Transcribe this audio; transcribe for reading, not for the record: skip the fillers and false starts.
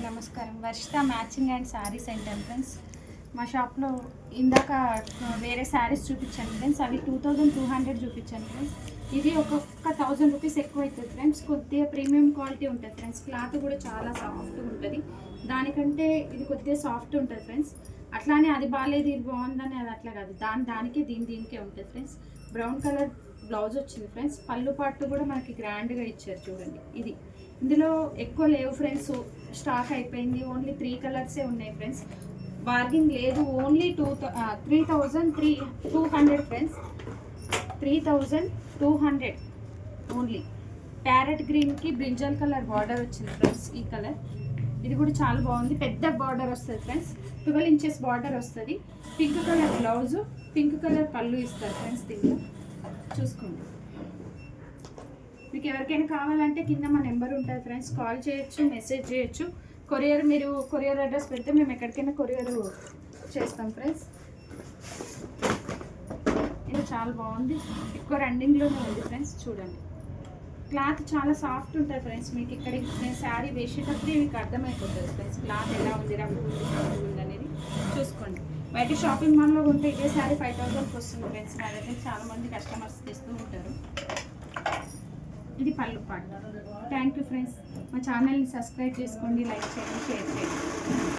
నమస్కారం. Varshita matching and sari centre friends. మా షాప్లో ఇందాక వేరే శారీస్ చూపించాను ఫ్రెండ్స్. అవి 2200 చూపించాను ఫ్రెండ్స్. ఇది ఒక్కొక్క 1000 రూపీస్ ఎక్కువ అవుతుంది ఫ్రెండ్స్. కొద్దిగా ప్రీమియం క్వాలిటీ ఉంటుంది ఫ్రెండ్స్. క్లాత్ కూడా చాలా సాఫ్ట్గా ఉంటుంది. దానికంటే ఇది కొద్దిగా సాఫ్ట్ ఉంటుంది ఫ్రెండ్స్. అట్లానే అది బాగాలేదు ఇది బాగుందని అది అట్లా కాదు, దానికే దీనికే ఉంటుంది ఫ్రెండ్స్. బ్రౌన్ కలర్ బ్లౌజ్ వచ్చింది ఫ్రెండ్స్. పళ్ళు పాటు కూడా మనకి గ్రాండ్గా ఇచ్చారు చూడండి. ఇది ఇందులో ఎక్కువ లేవు ఫ్రెండ్స్, స్టాక్ అయిపోయింది. ఓన్లీ 3 కలర్సే ఉన్నాయి ఫ్రెండ్స్. బార్గింగ్ లేదు. Only 3200 friends. 3200 ఓన్లీ. ప్యారెట్ గ్రీన్కి బ్రింజల్ కలర్ బార్డర్ వచ్చింది ఫ్రెండ్స్. ఈ కలర్ ఇది కూడా చాలా బాగుంది. పెద్ద బార్డర్ వస్తుంది ఫ్రెండ్స్. 12 ఇంచెస్ బార్డర్ వస్తుంది. Pink colour blouse, pink colour పళ్ళు ఇస్తారు ఫ్రెండ్స్. దీంట్లో చూసుకోండి. మీకు ఎవరికైనా కావాలంటే కింద మా నెంబర్ ఉంటుంది ఫ్రెండ్స్. కాల్ చేయొచ్చు, మెసేజ్ చేయొచ్చు. మీరు కొరియర్ అడ్రస్ పెడితే మేము ఎక్కడికైనా కొరియర్ చేస్తాం ఫ్రెండ్స్. ఇది చాలా బాగుంది. ఎక్కువ రన్నింగ్లోనే ఉంది ఫ్రెండ్స్. చూడండి, క్లాత్ చాలా సాఫ్ట్ ఉంటుంది ఫ్రెండ్స్. మీకు ఇక్కడ నేను శారీ వేసేటప్పుడే మీకు అర్థమైపోతుంది ఫ్రెండ్స్. క్లాత్ ఎలా ఉంది, రంగు ఉంది అనేది చూసుకోండి. బయట షాపింగ్ మాల్లో ఉంటే ఇదే శారీ 5000కి వస్తుంది ఫ్రెండ్స్. నా దగ్గర చాలామంది కస్టమర్స్ తెస్తూ ఉంటారు. ఇది పళ్ళు పాట. Thank you friends. మా ఛానల్ని సబ్స్క్రైబ్ చేసుకోండి, లైక్ చేయండి, షేర్ చేయండి.